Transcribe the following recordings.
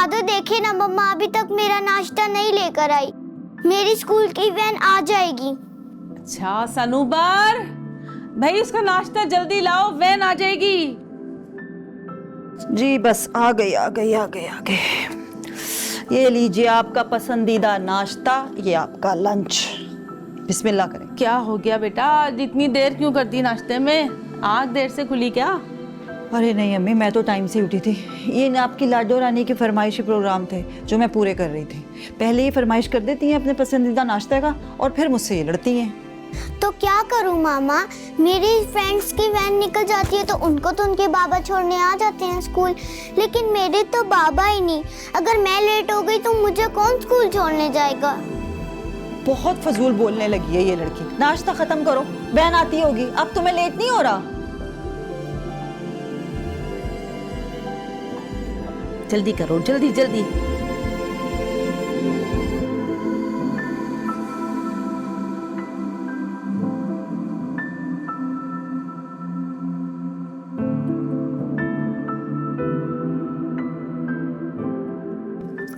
वहाँ तो देखे ना मम्मा, अभी तक मेरा नाश्ता नहीं लेकर आई। मेरी स्कूल की वैन आ जाएगी। अच्छा सनूबर, भाई उसका नाश्ता जल्दी लाओ, वैन आ जाएगी। जी बस आ गई। ये लीजिए आपका पसंदीदा नाश्ता, ये आपका लंच। बिस्मिल्लाह करें। क्या हो गया बेटा, आज इतनी देर क्यों कर दी नाश्ते में? आँख देर से खुली क्या? अरे नहीं अम्मी, मैं तो टाइम से उठी थी। ये ना आपकी लाडो रानी के फरमाइशी प्रोग्राम थे जो मैं पूरे कर रही थी। पहले ही फरमाइश कर देती हैं अपने पसंदीदा नाश्ते का और फिर मुझसे ये लड़ती हैं। तो क्या करूं मामा, मेरी फ्रेंड्स की वैन निकल जाती है तो उनको तो उनके बाबा छोड़ने आ जाते हैं स्कूल, लेकिन मेरे तो बाबा ही नहीं। अगर मैं लेट हो गई तो मुझे कौन स्कूल छोड़ने जाएगा? बहुत फजूल बोलने लगी है ये लड़की। नाश्ता खत्म करो, वैन आती होगी। अब तुम्हें लेट नहीं हो रहा? जल्दी करो, जल्दी जल्दी।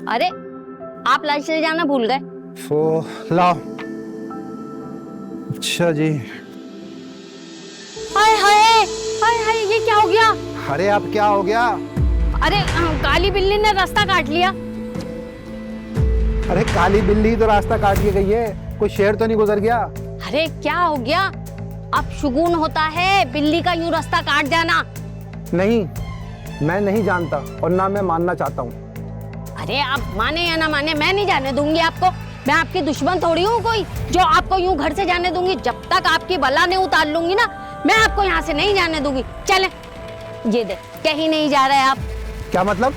अरे आप लंच ले जाना भूल गए। तो लाओ। अच्छा जी। हाय हाय हाय हाय, ये क्या हो गया? अरे अब क्या हो गया? अरे काली बिल्ली ने रास्ता काट लिया। अरे काली बिल्ली ही तो रास्ता काट के गई है, कोई शेर तो नहीं गुजर गया? अरे क्या हो गया? अब शुगुन होता है बिल्ली का यूं रास्ता काट जाना? नहीं, मैं नहीं जानता और ना मैं मानना चाहता हूँ। अरे आप माने या ना माने, मैं नहीं जाने दूंगी आपको। मैं आपकी दुश्मन थोड़ी हूँ कोई जो आपको यूं घर से जाने दूंगी। जब तक आपकी बला नहीं उतार लूंगी ना, मैं आपको यहाँ से नहीं जाने दूंगी। चले, ये दे, कहीं नहीं जा रहे आप। क्या मतलब?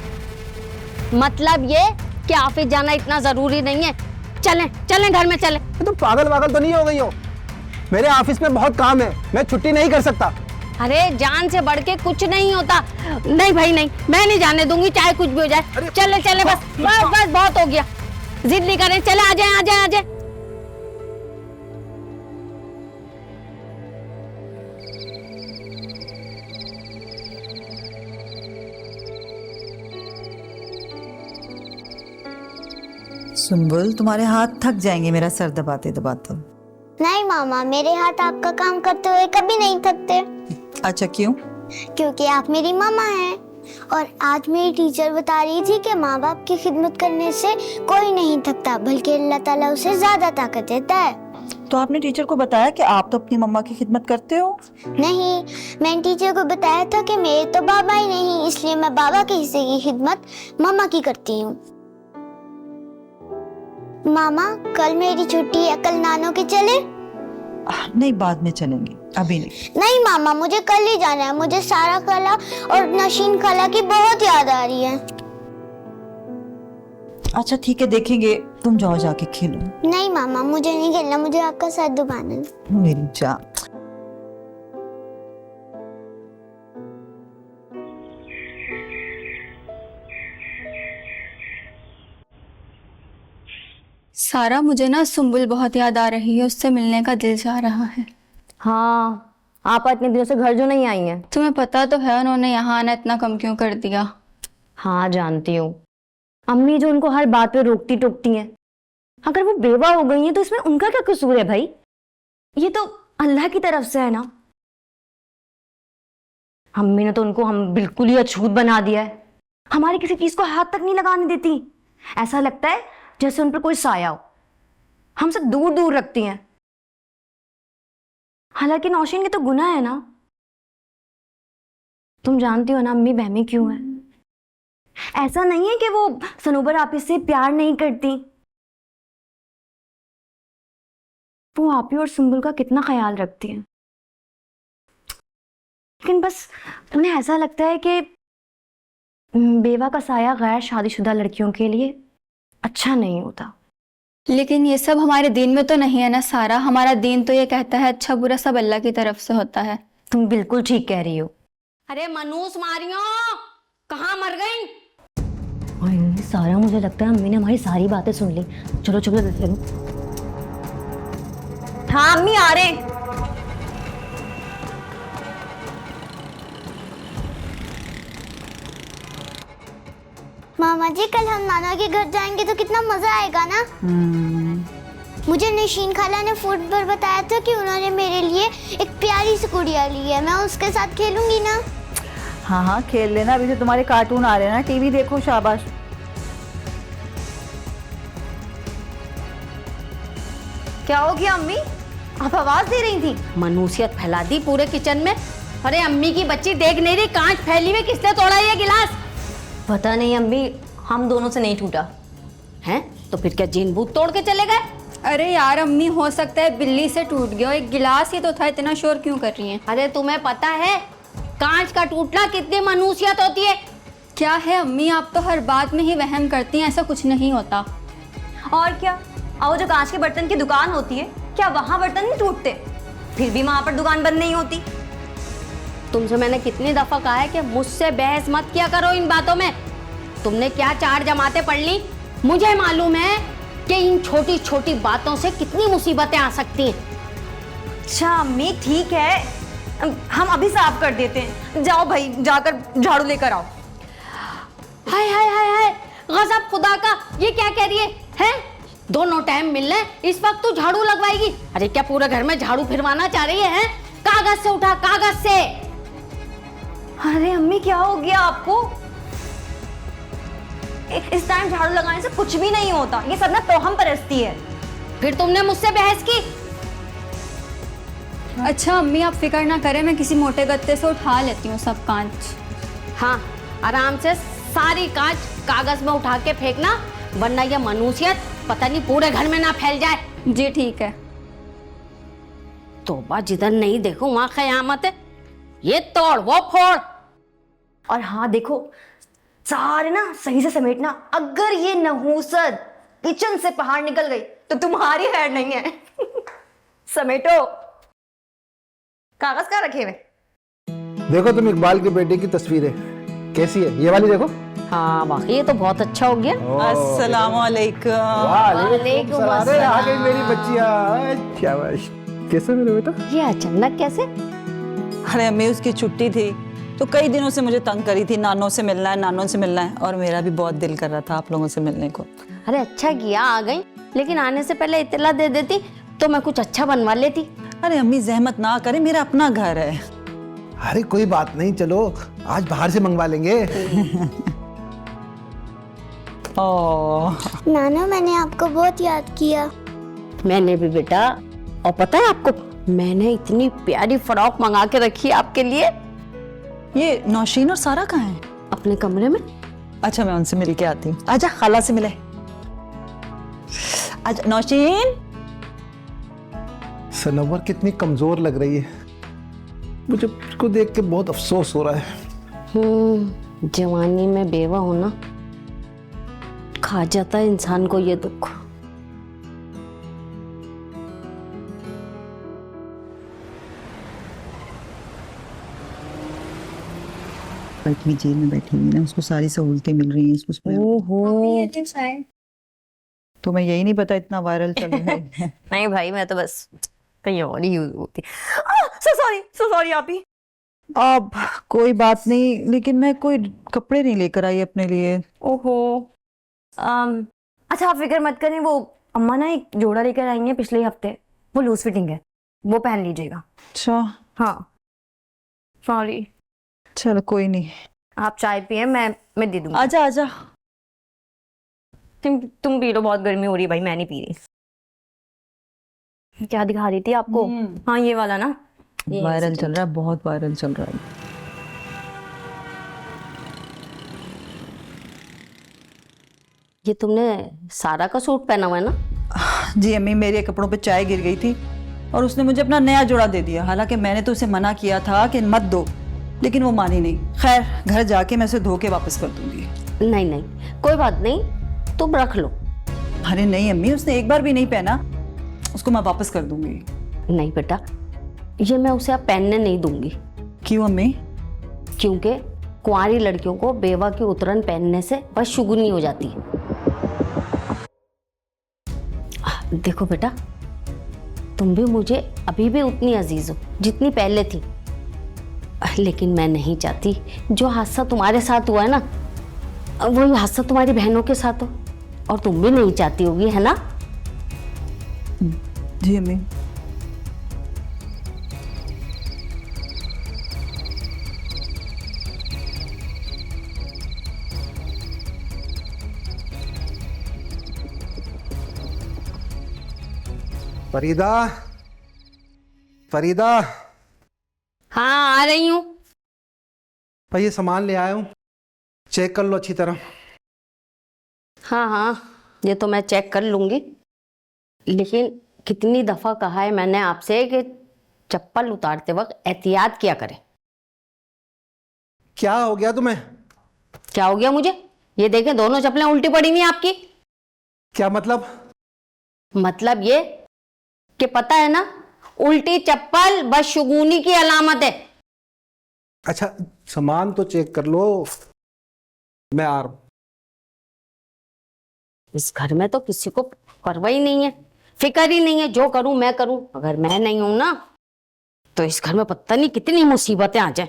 मतलब ये कि ऑफिस जाना इतना जरूरी नहीं है। चलें चलें, घर में चलें। तुम पागल वागल तो नहीं हो गई हो? मेरे ऑफिस में बहुत काम है, मैं छुट्टी नहीं कर सकता। अरे जान से बढ़ के कुछ नहीं होता। नहीं भाई नहीं, मैं नहीं जाने दूंगी चाहे कुछ भी हो जाए। चले चले, बस बस बस बहुत हो गया, जिद नहीं करें। चले, आ जाए आ जाए आ जाए। सुंबुल, तुम्हारे हाथ थक जाएंगे मेरा सर दबाते दबाते। नहीं मामा, मेरे हाथ आपका काम करते हुए कभी नहीं थकते। अच्छा क्यों? क्योंकि आप मेरी मामा हैं। और आज मेरी टीचर बता रही थी कि माँ बाप की खिदमत करने से कोई नहीं थकता, बल्कि अल्लाह ताला उसे ज्यादा ताकत देता है। तो आपने टीचर को बताया कि आप तो अपनी मम्मा की खिदमत करते हो? नहीं, मैंने टीचर को बताया था कि मेरे तो बाबा ही नहीं, इसलिए मैं बाबा के हिस्से की खिदमत मामा की करती हूँ। मामा कल मेरी छुट्टी है, कल नानों के चले? नहीं, बाद में चलेंगे, अभी नहीं। नहीं मामा, मुझे कल ही जाना है। मुझे सारा खाला और नशीन खाला की बहुत याद आ रही है। अच्छा ठीक है, देखेंगे। तुम जाओ जाके खेलो। नहीं मामा, मुझे नहीं खेलना, मुझे आपका सर दुखाना है। मेरी जान। सारा, मुझे ना सुंबुल बहुत याद आ रही है, उससे मिलने का दिल चाह रहा है। हाँ, आप इतने दिनों से घर जो नहीं आई हैं। तुम्हें पता तो है उन्होंने यहाँ आना इतना कम क्यों कर दिया? हाँ जानती हूँ, अम्मी जो उनको हर बात पे रोकती टोकती हैं। अगर वो बेवा हो गई हैं तो इसमें उनका क्या कसूर है भाई? ये तो अल्लाह की तरफ से है ना। अम्मी ने तो उनको हम बिल्कुल ही अछूत बना दिया है। हमारी किसी चीज को हाथ तक नहीं लगाने देती। ऐसा लगता है जैसे उन पर कोई साया हो। हमसे दूर दूर रखती हैं। हालांकि नौशीन के तो गुनाह है ना। तुम जानती हो ना अम्मी बहमी क्यों है। ऐसा नहीं है कि वो सनोबर आप से प्यार नहीं करती। वो आप ही और सुंबुल का कितना ख्याल रखती हैं। लेकिन बस उन्हें ऐसा लगता है कि बेवा का साया गैर शादीशुदा लड़कियों के लिए अच्छा नहीं होता। लेकिन ये सब हमारे दीन में तो नहीं है ना सारा। हमारा दीन तो ये कहता है अच्छा बुरा सब अल्लाह की तरफ से होता है। तुम बिल्कुल ठीक कह रही हो। अरे मनूस मारियो, कहाँ मर गई? और सारा, मुझे लगता है अम्मी ने हमारी सारी बातें सुन ली। चलो चलो चलो। हाँ अम्मी आ रहे। मामा मामा जी, कल हम नाना के घर जाएंगे तो कितना मजा आएगा ना। मुझे नशीन खाला ने फोन पर बताया था कि उन्होंने मेरे लिए एक प्यारी सी गुड़िया ली है, मैं उसके साथ खेलूंगी ना। हाँ हाँ खेल लेना, अभी तो तुम्हारे कार्टून आ रहे हैं ना, टीवी देखो, शाबाश। क्या हो गया अम्मी, आप आवाज दे रही थी? मनुष्यत फैला दी पूरे किचन में। अरे अम्मी की बच्ची देख नहीं रही, कांच फैली हुई, किसने तोड़ा ये गिलास? पता नहीं अम्मी, हम दोनों से नहीं टूटा। हैं तो फिर क्या जीन भूत तोड़ के चले गए? अरे यार अम्मी, हो सकता है बिल्ली से टूट गया, एक गिलास ही तो था, इतना शोर क्यों कर रही हैं? अरे तुम्हें पता है कांच का टूटना कितनी मनुष्यत होती है? क्या है अम्मी, आप तो हर बात में ही वहम करती हैं, ऐसा कुछ नहीं होता। और क्या, और जो कांच के बर्तन की दुकान होती है, क्या वहां बर्तन नहीं टूटते? फिर भी वहां पर दुकान बंद नहीं होती। तुमसे मैंने कितनी दफा कहा है कि मुझसे बहस मत किया करो इन बातों में। तुमने क्या 4 जमातें पढ़ ली? मुझे मालूम है कि इन छोटी छोटी बातों से कितनी मुसीबतें आ सकती हैं। अच्छा अम्मी ठीक है, हम अभी साफ कर देते हैं, जाओ भाई जाकर झाड़ू लेकर आओ। हाय हाय हाय हाय, गजब खुदा का, ये क्या कह रही है? हैं? दोनों टाइम मिलने, इस वक्त तू झाड़ू लगवाएगी? अरे क्या पूरे घर में झाड़ू फिरवाना चाह रही है? कागज से उठा, कागज से। अरे अम्मी क्या हो गया आपको? इस टाइम झाड़ू लगाने से कुछ भी नहीं होता, ये सब ना तोहम परस्ती है। फिर तुमने मुझसे बहस की? अच्छा अम्मी, आप फिक्र ना करें, मैं किसी मोटे गत्ते से उठा लेती हूँ सब कांच। हाँ, आराम से सारी कांच कागज में उठा के फेंकना, वरना ये मनुष्यत पता नहीं पूरे घर में ना फैल जाए। जी ठीक है। तौबा, जिधर नहीं देखो वहां कयामत है। ये तोड़ वो फोड़। और हाँ देखो, सारे ना सही से समेटना, अगर ये नहुसत किचन से बाहर निकल गई तो तुम्हारी खैर नहीं है। समेटो। कागज कहाँ रखे हुए? देखो तुम इकबाल के बेटे की तस्वीरें कैसी है, ये वाली देखो। हाँ वाकई ये तो बहुत अच्छा हो गया। अस्सलामुअलैकुम। वालेकुम अरे आ गई अस्सलाम। मेरी बच्चियां, शाबाश। कैसे मेरे बेटा? ये अचानक कैसे? अरे अम्मी, उसकी छुट्टी थी तो कई दिनों से मुझे तंग करी थी, नानों से मिलना है, नानों से मिलना है, और मेरा भी बहुत दिल कर रहा था आप लोगों से मिलने को। अरे अच्छा किया आ गई, लेकिन आने से पहले इत्तला दे देती तो मैं कुछ अच्छा बनवा लेती। अरे अम्मी जहमत ना करें, मेरा अपना घर है। अरे कोई बात नहीं, चलो आज बाहर से मंगवा लेंगे। ओह, नाना, मैंने आपको बहुत याद किया। मैंने भी बेटा, और पता है आपको, मैंने इतनी प्यारी फ्रॉक मंगा के रखी है आपके लिए। ये नौशीन और सारा कहाँ है? अपने कमरे में। अच्छा मैं उनसे मिल के आती हूँ। आजा खाला से मिले। आजा नौशीन। सनवर कितनी कमजोर लग रही है, मुझे उसको देख के बहुत अफसोस हो रहा है। जवानी में बेवा होना खा जाता है इंसान को ये दुख। भी जेल में बैठी हुई ना, उसको सारी सहूलतें मिल रही हैं इसको। ओहो, तो मैं यही नहीं पता इतना वायरल चल रहा है। नहीं भाई, मैं तो बस कहीं और ही यूज होती। सो सॉरी आप ही। अब कोई बात नहीं, लेकिन मैं कोई कपड़े नहीं लेकर आई अपने लिए। ओहो। अच्छा आप फिक्र मत करें, वो अम्मा ना एक जोड़ा लेकर आई है पिछले हफ्ते, वो लूज फिटिंग है, वो पहन लीजिएगा। अच्छा हाँ सॉरी। चलो कोई नहीं, आप चाय पिए, मैं दे दूंगी। आजा आजा। तुम पी लो, बहुत गर्मी हो रही है भाई, मैं नहीं पी रही। क्या दिखा रही थी आपको? हाँ ये वाला ना, वायरल चल रहा है, बहुत वायरल चल रहा है। ये तुमने सारा का सूट पहना हुआ है ना? जी अम्मी, मेरे कपड़ों पे चाय गिर गई थी और उसने मुझे अपना नया जोड़ा दे दिया। हालांकि मैंने तो उसे मना किया था कि मत दो, लेकिन वो मानी नहीं। खैर घर जाके मैं उसे धो के वापस कर दूंगी। नहीं नहीं कोई बात नहीं, तुम रख लो। अरे नहीं अम्मी, उसने एक बार भी नहीं पहना, उसको मैं वापस कर दूंगी। नहीं बेटा, ये मैं उसे अब पहनने नहीं दूंगी। क्यों अम्मी? क्योंकि कुंवारी लड़कियों को बेवा की उतरन पहनने से बस शुगुनी हो जाती है। देखो बेटा, तुम भी मुझे अभी भी उतनी अजीज हो जितनी पहले थी, लेकिन मैं नहीं चाहती जो हादसा तुम्हारे साथ हुआ है ना, वही हादसा तुम्हारी बहनों के साथ हो और तुम भी नहीं चाहती होगी, है ना? जी अम्मी। फरीदा, फरीदा, हाँ, आ रही हूँ। भाई ये सामान ले आया हूँ, चेक कर लो अच्छी तरह। हाँ हाँ, ये तो मैं चेक कर लूंगी, लेकिन कितनी दफा कहा है मैंने आपसे कि चप्पल उतारते वक्त एहतियात किया करें। क्या हो गया तुम्हें? क्या हो गया मुझे? ये देखें, दोनों चप्पलें उल्टी पड़ी हुई हैं आपकी। क्या मतलब? मतलब ये कि पता है ना, उल्टी चप्पल बदशगुनी की अलामत है। अच्छा सामान तो चेक कर लो, मैं आ रहा हूं। इस घर में तो किसी को परवाह ही नहीं है, फिक्र ही नहीं है, जो करूं मैं करूं। अगर मैं नहीं हूं ना तो इस घर में पता नहीं कितनी मुसीबतें आ जाए।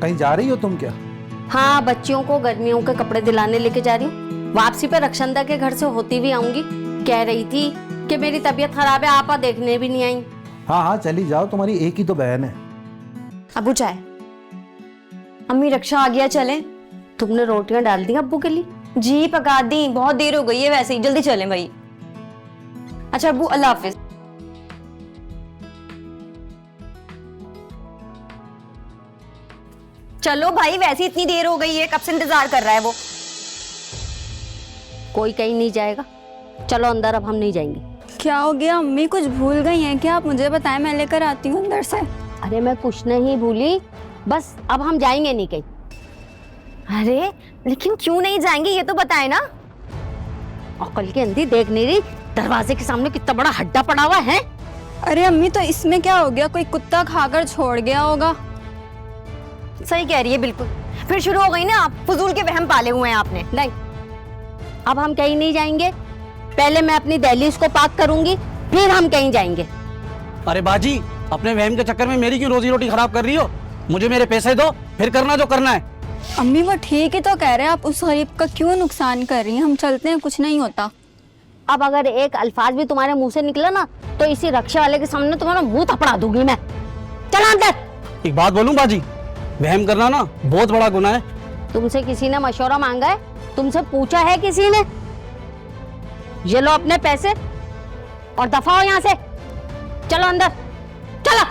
कहीं जा रही हो तुम क्या? हाँ, बच्चियों को गर्मियों के कपड़े दिलाने लेके जा रही हूँ। वापसी पे रक्षंदा के घर से होती हुई आऊंगी। कह रही थी कि मेरी तबीयत खराब है, आपा देखने भी नहीं आई। हाँ हाँ चली जाओ, तुम्हारी एक ही तो बहन है। अबू चाय। अम्मी रक्षा आ गया, चलें? तुमने रोटियां डाल दी अब्बू के लिए? जी पका दी, बहुत देर हो गई है वैसे ही, जल्दी चलें भाई। अच्छा अबू, अल्लाह हाफिज। चलो भाई, वैसे ही इतनी देर हो गई है, कब से इंतजार कर रहा है वो। कोई कहीं नहीं जाएगा, चलो अंदर, अब हम नहीं जाएंगे। क्या हो गया अम्मी, कुछ भूल गई हैं क्या? आप मुझे बताएं, मैं लेकर आती हूँ अंदर से। अरे मैं कुछ नहीं भूली, बस अब हम जाएंगे नहीं कहीं। अरे लेकिन क्यों नहीं जाएंगे, ये तो बताए ना। और कल की अंधी देख नहीं रही दरवाजे के सामने कितना बड़ा हड्डा पड़ा हुआ है? अरे अम्मी, तो इसमें क्या हो गया? कोई कुत्ता खाकर छोड़ गया होगा। सही कह रही है बिल्कुल, फिर शुरू हो गई ना, आप फजूल के वहम पाले हुए हैं आपने। नहीं, अब हम कहीं नहीं जाएंगे। पहले मैं अपनी दहलीज को पाक करूंगी, फिर हम कहीं जाएंगे। अरे बाजी, अपने वहम के चक्कर में मेरी क्यों रोजी रोटी खराब कर रही हो? मुझे मेरे पैसे दो, फिर करना जो करना है। अम्मी वो ठीक ही तो कह रहे हैं, आप उस गरीब का क्यों नुकसान कर रही हैं? हम चलते हैं, कुछ नहीं होता। अब अगर एक अल्फाज भी तुम्हारे मुंह से निकला ना तो इसी रक्षा वाले के सामने तुम्हारा मुंह थपड़ा दूंगी मैं। चलो अंदर। एक बात बोलूं बाजी, वहम करना ना बहुत बड़ा गुनाह है। तुमसे किसी ने मशवरा मांगा है? तुमसे पूछा है किसी ने? ये लो अपने पैसे और दफा हो यहां से। चलो अंदर, चलो।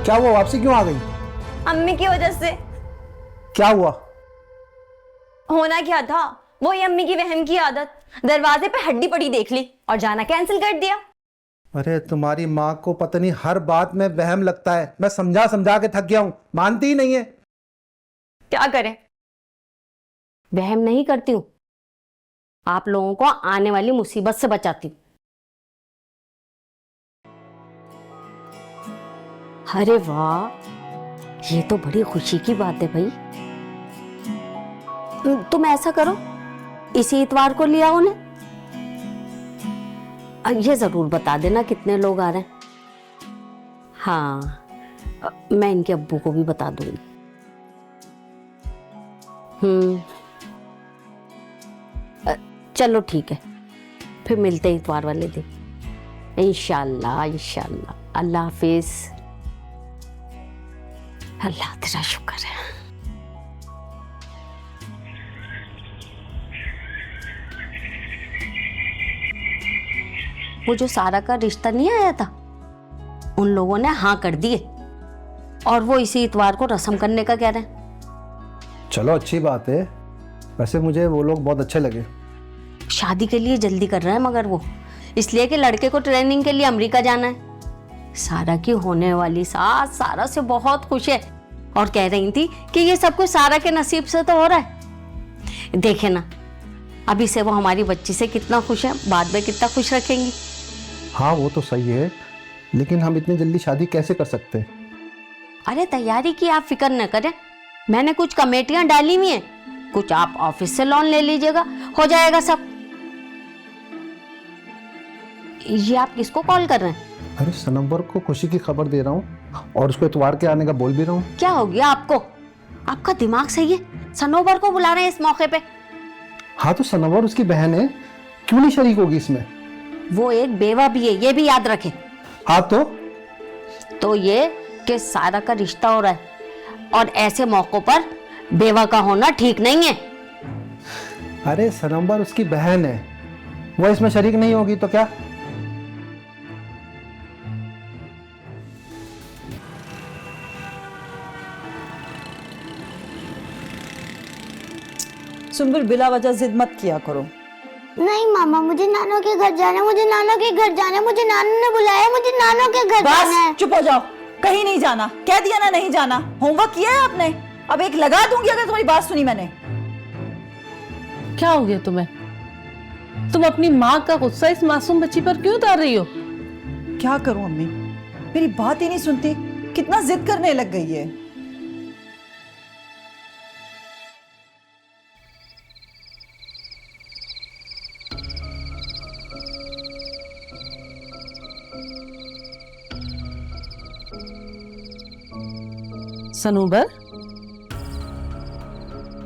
क्या हुआ, वापसी क्यों आ गई? अम्मी की वजह से। क्या हुआ? होना क्या था, वही अम्मी की वहम की आदत, दरवाजे पे हड्डी पड़ी देख ली और जाना कैंसिल कर दिया। अरे तुम्हारी माँ को पता नहीं हर बात में वहम लगता है। मैं समझा समझा के थक गया हूँ, मानती ही नहीं है। क्या करें? वहम नहीं करती हूँ, आप लोगों को आने वाली मुसीबत से बचाती हूँ। अरे वाह, ये तो बड़ी खुशी की बात है भाई। तुम ऐसा करो, इसी इतवार को ले आओ ना। ये जरूर बता देना कितने लोग आ रहे हैं। हाँ, मैं इनके अब्बू को भी बता दूंगी। चलो ठीक है, फिर मिलते हैं इतवार वाले दिन इंशाल्लाह। इंशाल्लाह। अल्लाह हाफिज। अल्लाह तेरा शुक्र है। वो जो सारा का रिश्ता नहीं आया था, उन लोगों ने हाँ कर दिए और वो इसी इतवार को रस्म करने का कह रहे हैं। चलो अच्छी बात है, वैसे मुझे वो लोग बहुत अच्छे लगे। शादी के लिए जल्दी कर रहे हैं मगर वो इसलिए कि लड़के को ट्रेनिंग के लिए अमेरिका जाना है। सारा की होने वाली सास सारा से बहुत खुश है और कह रही थी कि ये सब कुछ सारा के नसीब से तो हो रहा है। देखे ना, अभी से वो हमारी बच्ची से कितना खुश है, बाद में कितना खुश रखेंगी। हाँ वो तो सही है, लेकिन हम इतनी जल्दी शादी कैसे कर सकते हैं? अरे तैयारी की आप फिक्र न करें, मैंने कुछ कमेटियां डाली हुई हैं, कुछ आप ऑफिस से लोन ले लीजिएगा, हो जाएगा सब। ये आप किसको कॉल कर रहे हैं? अरे सनम्बर को खुशी की खबर दे रहा हूँ और उसको इतवार के आने का बोल भी रहा हूँ। क्या हो गया आपको? आपका दिमाग सही है? सनोवर को बुला रहे हैं इस मौके पे। हाँ तो सनम्बर उसकी बहन है, क्यों नहीं शरीक होगी इसमें? वो एक बेवा भी है, ये भी याद रखें। हाँ तो ये कि सारा का रिश्ता हो रहा है और ऐसे मौकों पर बेवा का होना ठीक नहीं है। अरे सनम्बर उसकी बहन है, वो इसमें शरीक नहीं होगी तो क्या? सुंबुल बिला वजह जिद मत किया करो। नहीं मामा, मुझे नानों के घर जाना है, मुझे नानों के घर जाना है, मुझे नानू ने बुलाया, मुझे नानों के घर जाना है। बस चुप हो जाओ, कहीं नहीं जाना, कह दिया ना नहीं जाना। होमवर्क किया है आपने? अब एक लगा दूंगी अगर तुम्हारी बात सुनी मैंने। क्या हो गया तुम्हें? तुम अपनी माँ का गुस्सा इस मासूम बच्ची पर क्यों उतार रही हो? क्या करूं अम्मी, मेरी बात ही नहीं सुनती, कितना जिद करने लग गई है। सनूबर,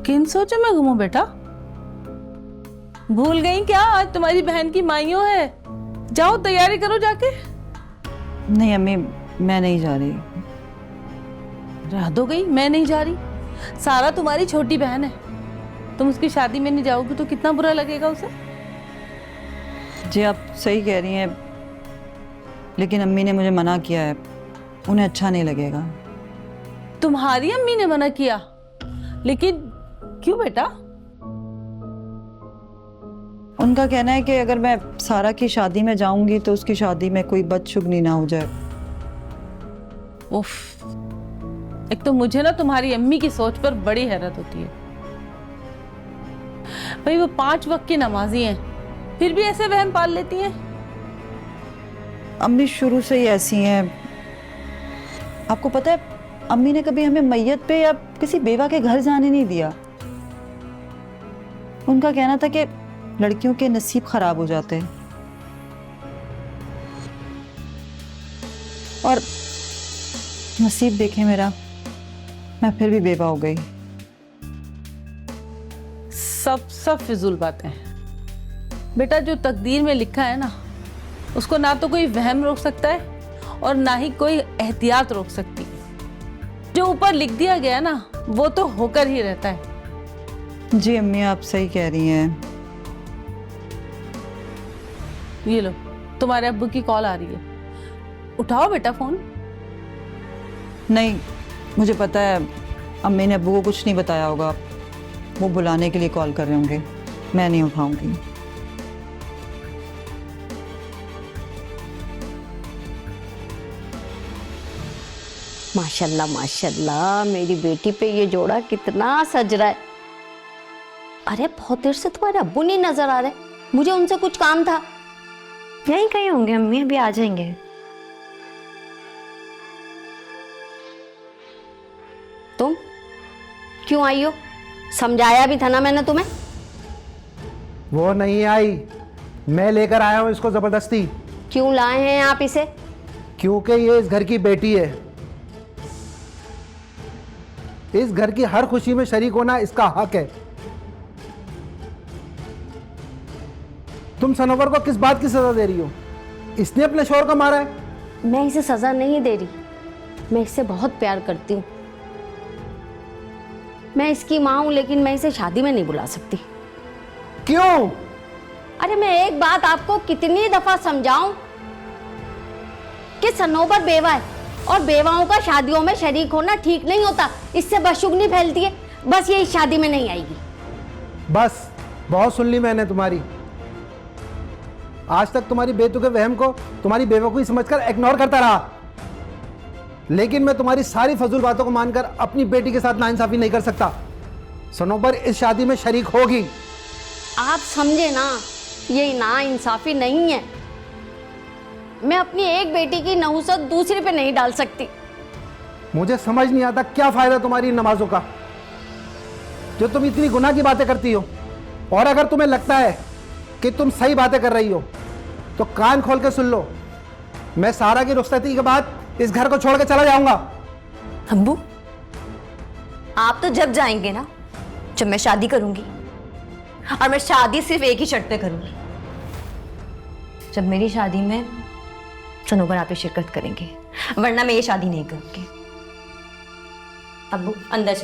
किन सोचों में घूमो बेटा? भूल गई क्या आज तुम्हारी बहन की माइयों है? जाओ तैयारी करो जाके। नहीं अम्मी, मैं नहीं जा रही। रात हो गई, मैं नहीं जा रही। सारा तुम्हारी छोटी बहन है, तुम उसकी शादी में नहीं जाओगी तो कितना बुरा लगेगा उसे। जी आप सही कह रही हैं, लेकिन अम्मी ने मुझे मना किया है, उन्हें अच्छा नहीं लगेगा। तुम्हारी अम्मी ने मना किया? लेकिन क्यों बेटा? उनका कहना है कि अगर मैं सारा की शादी में जाऊंगी तो उसकी शादी में कोई बदशुगनी ना हो जाए। उफ, एक तो मुझे ना तुम्हारी अम्मी की सोच पर बड़ी हैरत होती है। भाई वो 5 वक्त की नमाजी हैं, फिर भी ऐसे वहम पाल लेती हैं। अम्मी शुरू से ही ऐसी हैं। आपको पता है, अम्मी ने कभी हमें मैयत पे या किसी बेवा के घर जाने नहीं दिया। उनका कहना था कि लड़कियों के नसीब खराब हो जाते हैं, और नसीब देखे मेरा, मैं फिर भी बेवा हो गई। सब फिजूल बातें हैं बेटा। जो तकदीर में लिखा है ना, उसको ना तो कोई वहम रोक सकता है और ना ही कोई एहतियात रोक सकती। जो ऊपर लिख दिया गया ना, वो तो होकर ही रहता है। जी अम्मी, आप सही कह रही हैं। ये लो, तुम्हारे अब्बू की कॉल आ रही है, उठाओ बेटा फोन। नहीं, मुझे पता है अम्मी ने अब्बू को कुछ नहीं बताया होगा, वो बुलाने के लिए कॉल कर रहे होंगे, मैं नहीं उठाऊंगी। माशाल्लाह माशाल्लाह, मेरी बेटी पे ये जोड़ा कितना सज रहा है। अरे बहुत देर से तुम्हारे अब्बू नहीं नजर आ रहे, मुझे उनसे कुछ काम था। यहीं कहीं होंगे अम्मी, अभी आ जाएंगे। तुम क्यों आई हो? समझाया भी था ना मैंने तुम्हें। वो नहीं आई, मैं लेकर आया हूँ इसको जबरदस्ती। क्यों लाए हैं आप इसे? क्योंकि ये इस घर की बेटी है, इस घर की हर खुशी में शरीक होना इसका हक है। तुम सनोवर को किस बात की सजा दे रही हो? इसने अपने शोहर को मारा है। मैं इसे सजा नहीं दे रही, मैं इससे बहुत प्यार करती हूँ। मैं इसकी माँ हूं, लेकिन मैं इसे शादी में नहीं बुला सकती। क्यों? अरे मैं एक बात आपको कितनी दफा समझाऊं कि सनोबर बेवा है और बेवाओं का शादियों में शरीक होना ठीक नहीं होता, इससे बदशुगनी फैलती है। बस ये इस शादी में नहीं आएगी। बस बहुत सुन ली मैंने तुम्हारी। आज तक तुम्हारी बेतुके वहम को तुम्हारी बेवकूफी समझकर इग्नोर करता रहा, लेकिन मैं तुम्हारी सारी फजूल बातों को मानकर अपनी बेटी के साथ नाइंसाफी नहीं कर सकता। सनोबर इस शादी में शरीक होगी। आप समझे ना, ये ना इंसाफी नहीं है। मैं अपनी एक बेटी की नहुसत दूसरी पे नहीं डाल सकती। मुझे समझ नहीं आता क्या फायदा तुम्हारी इन नमाजों का जो तुम इतनी गुनाह की बातें करती हो। और अगर तुम्हें लगता है कि तुम सही बातें कर रही हो तो कान खोल के सुन लो, मैं सारा की रुखसती के बाद इस घर को छोड़ के चला जाऊंगा। अब्बू, आप तो जब जाएंगे ना जब मैं शादी करूंगी, और मैं शादी सिर्फ एक ही शर्त पे करूंगी, जब मेरी शादी में सनोबर आप शिरकत करेंगे, वरना मैं ये शादी नहीं करूंगी। अब्बू अंदर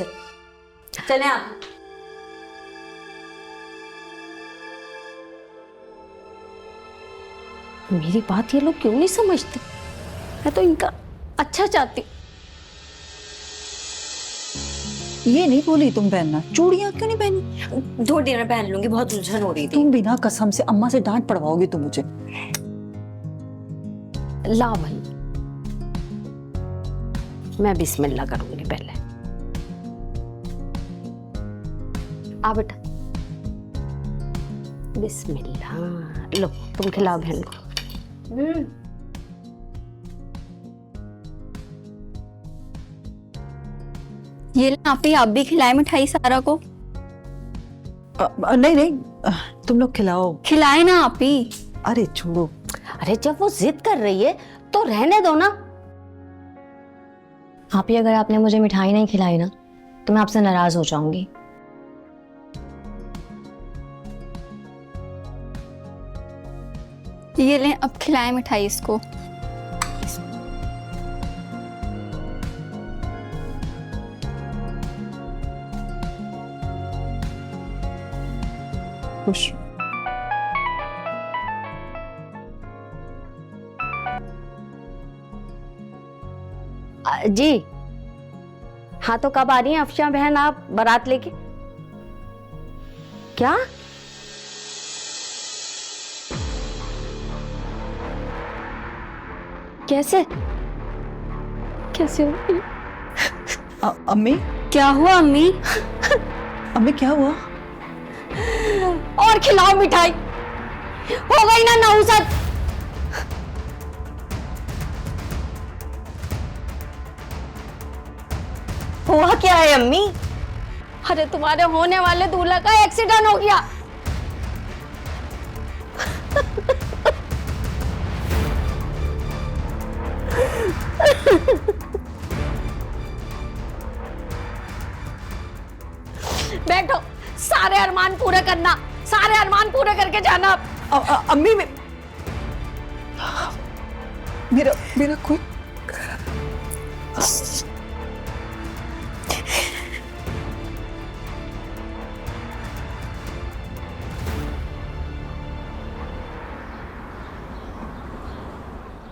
चले आप। मेरी बात ये लोग क्यों नहीं समझते? मैं तो इनका अच्छा चाहती। ये नहीं बोली तुम पहनना, चूड़ियां क्यों नहीं पहनी? थोड़ी देर में पहन लूंगी, बहुत उलझन हो रही थी। तुम बिना कसम से अम्मा से डांट पड़वाओगी तुम मुझे। ला भाई, मैं बिस्मिल्लाह करूंगी पहले। आ बेटा, बिस्मिल्लाह। लो तुम खिलाओ बहन को। ये ले आप भी खिलाए मिठाई सारा को। नहीं नहीं, तुम लोग खिलाओ। खिलाए ना आप ही। अरे छोड़ो। अरे जब वो जिद कर रही है तो रहने दो ना। आप ही अगर आपने मुझे मिठाई नहीं खिलाई ना तो मैं आपसे नाराज हो जाऊंगी। ये ले अब खिलाए मिठाई इसको। खुश। जी हाँ, तो कब आ रही हैं अफशा बहन आप बारात लेके? क्या? कैसे कैसे हो? अम्मी क्या हुआ अम्मी? अम्मी क्या हुआ? और खिलाओ मिठाई। हो गई ना नहुसत? हुआ क्या है अम्मी? अरे तुम्हारे होने वाले दूल्हा का एक्सीडेंट हो गया। बैठो, सारे अरमान पूरे करना, सारे अरमान पूरे करके जाना। अम्मी मेरा मेरा कोई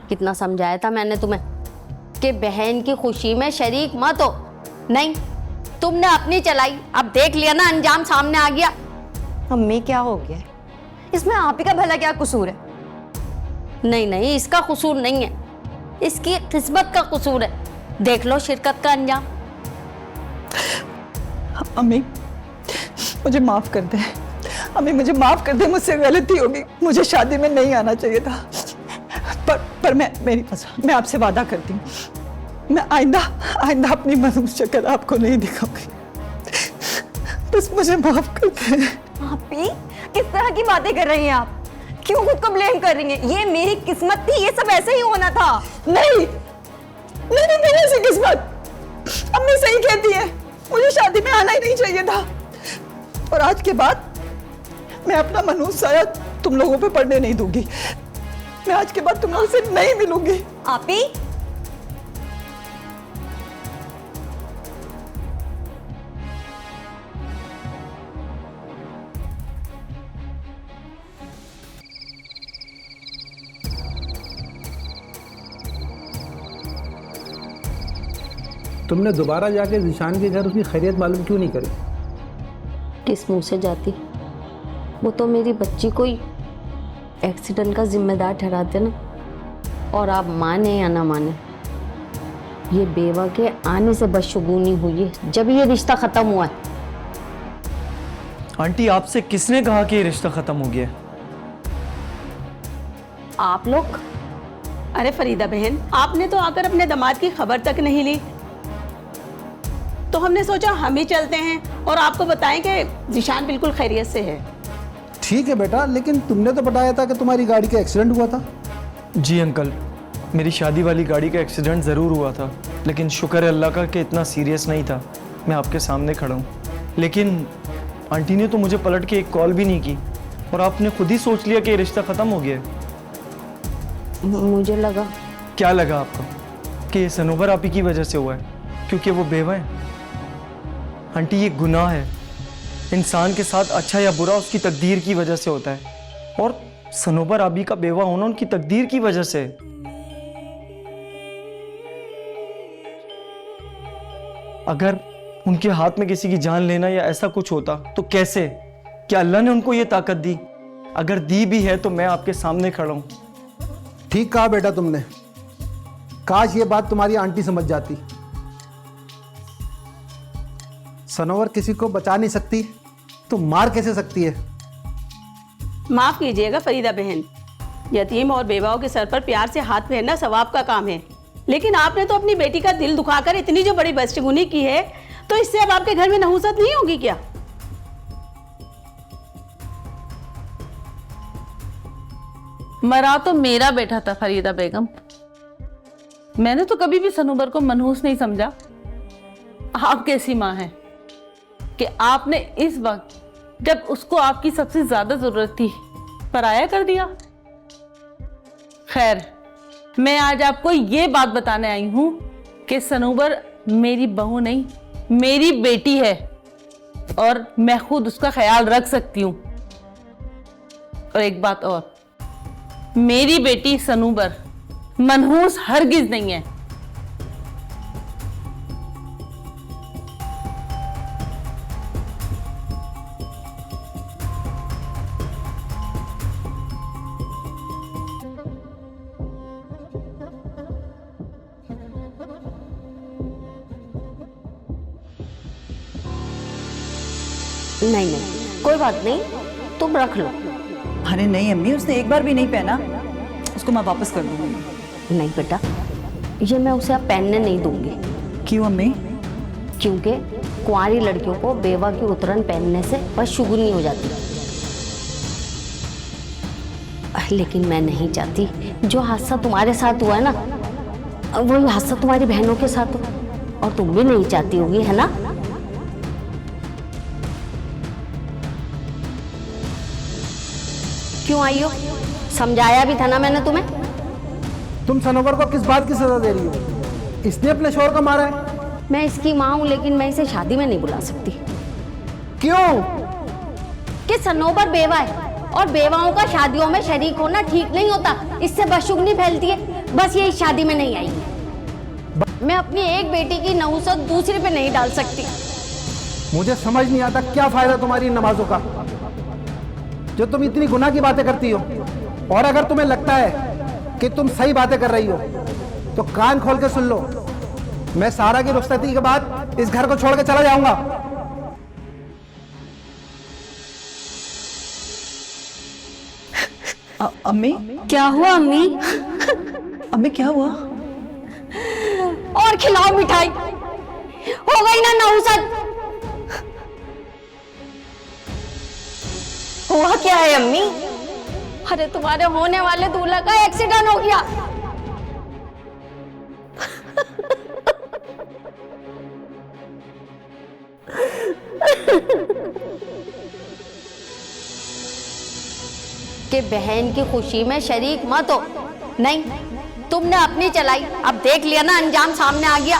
कितना समझाया था मैंने तुम्हें कि बहन की खुशी में शरीक मत हो। नहीं, तुमने अपनी चलाई। अब देख लिया ना, अंजाम सामने आ गया। अम्मी क्या हो गया? इसमें आप ही का भला क्या कसूर है? नहीं नहीं, इसका कसूर नहीं है, इसकी किस्मत का कसूर है। देख लो शिरकत का अंजाम। अम्मी मुझे माफ कर दे। अम्मी मुझे माफ कर दे, मुझसे गलती होगी। मुझे शादी में नहीं आना चाहिए था। पर मैं आपसे वादा करती हूँ, मैं आइंदा अपनी मनहूस शक्ल आपको नहीं दिखाऊंगी। बस मुझे माफ कर दे। आप ही किस तरह की बातें कर रही हैं आप? क्यों खुद को ब्लेम कर रही हैं? ये मेरी किस्मत थी, ये सब ऐसे ही होना था। नहीं नहीं नहीं, मेरी ऐसी किस्मत। अम्मी सही कहती है, मुझे शादी में आना ही नहीं चाहिए था। और आज के बाद मैं अपना मनहूस साया तुम लोगों पे पड़ने नहीं दूंगी। मैं आज के बाद तुम लोगों से नहीं मिलूंगी। आप ही तुमने दोबारा जाके जिशान के घर उसकी खैरियत मालूम क्यों नहीं करी? किस मुंह से जाती? वो तो मेरी बच्ची को ही एक्सीडेंट का जिम्मेदार ठहराते ना। और आप माने या ना माने, ये बेवा के आने से बदशगुनी हुई है जब ये रिश्ता खत्म हुआ है। आंटी आपसे किसने कहा कि ये रिश्ता खत्म हो गया है? आप लोग। अरे फरीदा बहन, आपने तो आकर अपने दामाद की खबर तक नहीं ली, तो हमने सोचा हम ही चलते हैं और आपको बताएं कि जिशान बिल्कुल खैरियत से है। ठीक है बेटा, लेकिन तुमने तो बताया था कि तुम्हारी गाड़ी का एक्सीडेंट हुआ था। जी अंकल, मेरी शादी वाली गाड़ी का एक्सीडेंट ज़रूर हुआ था, लेकिन शुक्र है अल्लाह का कि इतना सीरियस नहीं था। मैं आपके सामने खड़ा हूँ। लेकिन आंटी ने तो मुझे पलट के एक कॉल भी नहीं की और आपने खुद ही सोच लिया कि ये रिश्ता ख़त्म हो गया है। मुझे लगा। क्या लगा आपको? कि ये सनोवर आप ही की वजह से हुआ है, क्योंकि वो बेवा है। आंटी ये गुनाह है। इंसान के साथ अच्छा या बुरा उसकी तकदीर की वजह से होता है, और सनोबर आबी का बेवा होना उनकी तकदीर की वजह से। अगर उनके हाथ में किसी की जान लेना या ऐसा कुछ होता तो कैसे? क्या अल्लाह ने उनको ये ताकत दी? अगर दी भी है तो मैं आपके सामने खड़ा हूं। ठीक कहा बेटा तुमने। काश ये बात तुम्हारी आंटी समझ जाती। सनोवर किसी को बचा नहीं सकती तो मार कैसे सकती है? माफ कीजिएगा फरीदा बहन, यतीम और बेवाओं के सर पर प्यार से हाथ फेरना सवाब का काम है, लेकिन आपने तो अपनी बेटी का दिल दुखाकर इतनी जो बड़ी बदशगुनी की है, तो इससे अब आपके घर में नहुसत नहीं होगी क्या? मरा तो मेरा बेटा था फरीदा बेगम। मैंने तो कभी भी सनोबर को मनहूस नहीं समझा। आप कैसी माँ हैं कि आपने इस वक्त जब उसको आपकी सबसे ज्यादा जरूरत थी पराया कर दिया। खैर, मैं आज आपको ये बात बताने आई हूं कि सनोबर मेरी बहू नहीं, मेरी बेटी है, और मैं खुद उसका ख्याल रख सकती हूं। और एक बात और, मेरी बेटी सनोबर मनहूस हरगिज नहीं है। नहीं नहीं, कोई बात नहीं, तुम रख लो। अरे नहीं अम्मी, उसने एक बार भी नहीं पहना, उसको मैं वापस कर दूंगी। नहीं बेटा, ये मैं उसे अब पहनने नहीं दूंगी। क्यों अम्मी? क्योंकि कुंवारी लड़कियों को बेवा की उतरन पहनने से बदशुगुनी हो जाती है। लेकिन मैं नहीं चाहती जो हादसा तुम्हारे साथ हुआ है ना, वही हादसा तुम्हारी बहनों के साथ हो, और तुम भी नहीं चाहती होगी, है ना? क्यों आई हो? समझाया भी था ना मैंने तुम्हें। तुम सनोवर को किस बात की सजा दे रही हो? इसने अपने शोहर को मारा है। मैं इसकी माँ हूं, लेकिन मैं इसे शादी में नहीं बुला सकती। क्यों? कि सनोबर बेवा है, और बेवाओं का शादियों में शरीक होना ठीक नहीं होता, इससे बदशुगनी फैलती है। बस ये इस शादी में नहीं आई। मैं अपनी एक बेटी की नहुसत दूसरे पे नहीं डाल सकती। मुझे समझ नहीं आता क्या फायदा तुम्हारी नमाजों का, जो तुम इतनी गुनाह की बातें करती हो। और अगर तुम्हें लगता है कि तुम सही बातें कर रही हो तो कान खोल के सुन लो। मैं सारा की रुखसती के बाद इस घर को छोड़ के चला जाऊंगा। अम्मी क्या हुआ अम्मी? अम्मी क्या हुआ? और खिलाओ मिठाई, हो गई ना नहुसत। हुआ क्या है अम्मी? अरे तुम्हारे होने वाले दूल्हा का एक्सीडेंट हो गया। कि बहन की खुशी में शरीक मत हो। नहीं, तुमने अपनी चलाई, अब देख लिया ना, अंजाम सामने आ गया।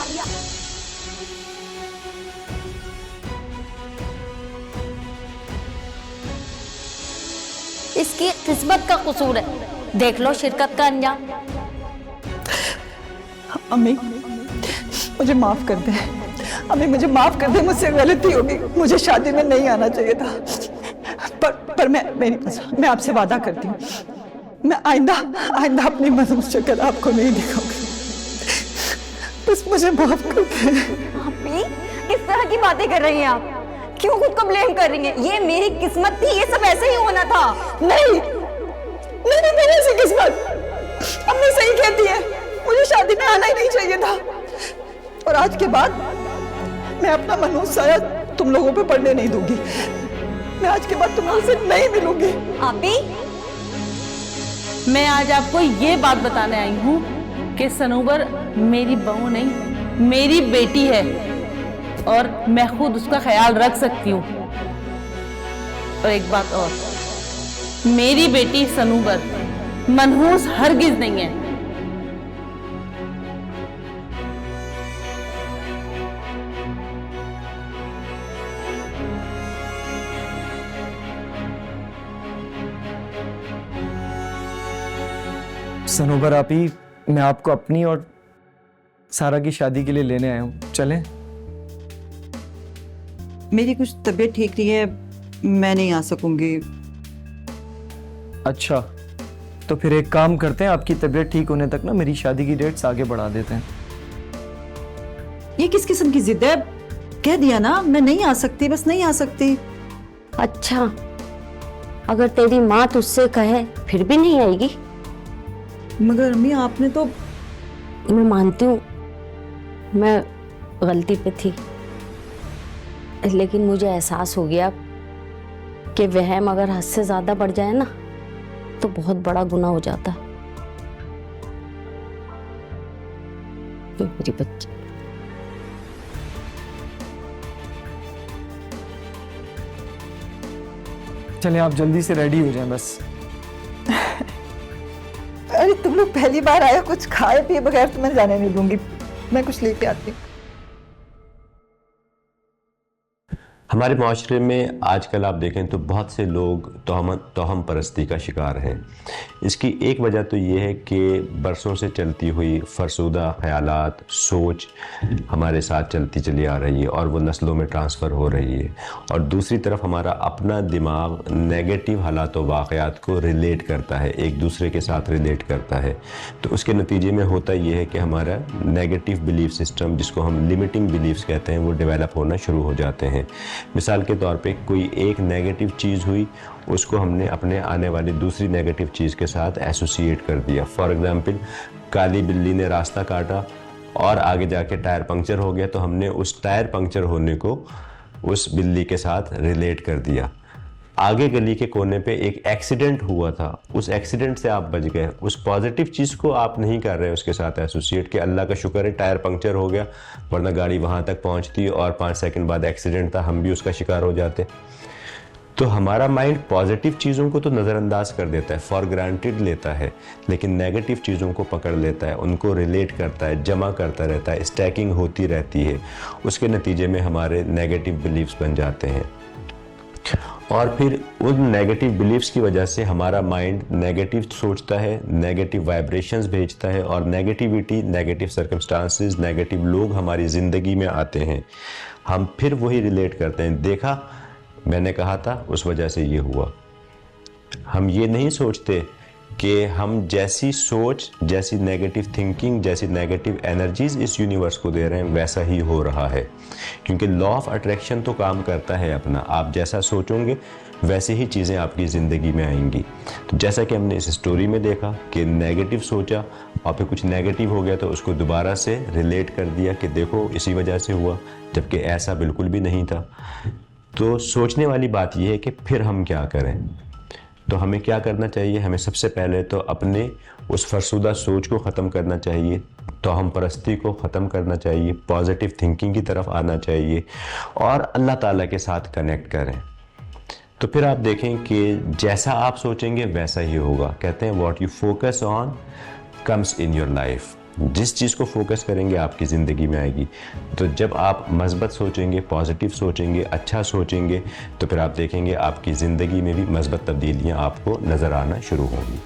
इसकी किस्मत का कसूर है, देख लो शिरकत का अंजाम। अम्मी मुझे माफ कर दे। अम्मी मुझे माफ कर दे, मुझसे गलती हो गई, मुझे शादी में नहीं आना चाहिए था। पर मैं आपसे वादा करती हूँ, मैं आइंदा अपनी मनहूस शक्ल आपको नहीं दिखाऊंगी। बस मुझे माफ कर दे। अम्मी किस तरह की बातें कर रही हैं आप? क्यों खुद को ब्लेम कर रही हैं? ये मेरी किस्मत थी, ये सब ऐसे ही होना था। नहीं नहीं, मेरी ऐसी किस्मत। अम्मी सही कहती है, मुझे शादी में आना ही नहीं चाहिए था। और आज के बाद मैं अपना मनहूस साया तुम लोगों पे पड़ने नहीं दूंगी। मैं आज के बाद तुम लोगों से नहीं मिलूंगी। आपी, मैं आज आपको ये बात बताने आई हूँ कि सनूबर मेरी बहू नहीं, मेरी बेटी है और मैं खुद उसका ख्याल रख सकती हूँ। और एक बात और, मेरी बेटी सनूबर मनहूस हरगिज नहीं है। सनोबर आपी, मैं आपको अपनी और सारा की शादी के लिए लेने आया हूँ, चलें? मेरी कुछ तबीयत ठीक नहीं है, मैं नहीं आ सकूंगी। अच्छा, तो फिर एक काम करते हैं, आपकी तबीयत ठीक होने तक ना मेरी शादी की डेट्स आगे बढ़ा देते हैं। ये किस किस्म की जिद है? कह दिया ना मैं नहीं आ सकती, बस नहीं आ सकती। अच्छा, अगर तेरी माँ तुझसे कहे फिर भी नहीं आएगी? मगर अम्मी आपने तो। मैं मानती हूँ मैं गलती पे थी, लेकिन मुझे एहसास हो गया कि वहम अगर हद से ज्यादा बढ़ जाए ना तो बहुत बड़ा गुनाह हो जाता है। मेरी बच्ची, चलें, आप जल्दी से रेडी हो जाएं बस। अरे तुम लोग पहली बार आए, कुछ खाए पिए बगैर तो मैं जाने नहीं दूंगी। मैं कुछ लेके आती हूँ। हमारे माशरे में आजकल आप देखें तो बहुत से लोग तोहम परस्ती का शिकार हैं। इसकी एक वजह तो ये है कि बरसों से चलती हुई फरसूदा ख्यालात, सोच हमारे साथ चलती चली आ रही है और वो नस्लों में ट्रांसफ़र हो रही है। और दूसरी तरफ हमारा अपना दिमाग नेगेटिव हालात व वाक़यात को रिलेट करता है, एक दूसरे के साथ रिलेट करता है। तो उसके नतीजे में होता ये है कि हमारा नेगेटिव बिलीफ सिस्टम, जिसको हम लिमिटिंग बिलीफ्स कहते हैं, वो डेवलप होना शुरू हो जाते हैं। मिसाल के तौर पे कोई एक नेगेटिव चीज़ हुई, उसको हमने अपने आने वाली दूसरी नेगेटिव चीज़ के साथ एसोसिएट कर दिया। फॉर एग्ज़ाम्पल, काली बिल्ली ने रास्ता काटा और आगे जाके टायर पंक्चर हो गया, तो हमने उस टायर पंक्चर होने को उस बिल्ली के साथ रिलेट कर दिया। आगे गली के कोने पे एक एक्सीडेंट हुआ था, उस एक्सीडेंट से आप बच गए, उस पॉजिटिव चीज़ को आप नहीं कर रहे उसके साथ एसोसिएट कि अल्लाह का शुक्र है टायर पंक्चर हो गया, वरना गाड़ी वहाँ तक पहुँचती और 5 सेकंड बाद एक्सीडेंट था, हम भी उसका शिकार हो जाते। तो हमारा माइंड पॉजिटिव चीज़ों को तो नज़रअंदाज कर देता है, फॉर ग्रांटेड लेता है, लेकिन नेगेटिव चीज़ों को पकड़ लेता है, उनको रिलेट करता है, जमा करता रहता है, स्टैकिंग होती रहती है। उसके नतीजे में हमारे नेगेटिव बिलीव्स बन जाते हैं और फिर उन नेगेटिव बिलीव्स की वजह से हमारा माइंड नेगेटिव सोचता है, नेगेटिव वाइब्रेशंस भेजता है और नेगेटिविटी, नेगेटिव सर्कमस्टांसेस, नेगेटिव लोग हमारी ज़िंदगी में आते हैं। हम फिर वही रिलेट करते हैं, देखा मैंने कहा था उस वजह से ये हुआ। हम ये नहीं सोचते कि हम जैसी सोच, जैसी नेगेटिव थिंकिंग, जैसी नेगेटिव एनर्जीज इस यूनिवर्स को दे रहे हैं वैसा ही हो रहा है, क्योंकि लॉ ऑफ अट्रैक्शन तो काम करता है अपना। आप जैसा सोचोगे वैसे ही चीज़ें आपकी ज़िंदगी में आएंगी। तो जैसा कि हमने इस स्टोरी में देखा कि नेगेटिव सोचा और फिर कुछ नेगेटिव हो गया तो उसको दोबारा से रिलेट कर दिया कि देखो इसी वजह से हुआ, जबकि ऐसा बिल्कुल भी नहीं था। तो सोचने वाली बात यह है कि फिर हम क्या करें। तो हमें क्या करना चाहिए? हमें सबसे पहले तो अपने उस फरसुदा सोच को ख़त्म करना चाहिए, तोहम परस्ती को ख़त्म करना चाहिए, पॉजिटिव थिंकिंग की तरफ आना चाहिए और अल्लाह ताला के साथ कनेक्ट करें। तो फिर आप देखें कि जैसा आप सोचेंगे वैसा ही होगा। कहते हैं what you focus on comes in your life. जिस चीज़ को फोकस करेंगे आपकी ज़िंदगी में आएगी। तो जब आप मस्बत सोचेंगे, पॉजिटिव सोचेंगे, अच्छा सोचेंगे, तो फिर आप देखेंगे आपकी ज़िंदगी में भी मस्बत तब्दीलियाँ आपको नज़र आना शुरू होंगी।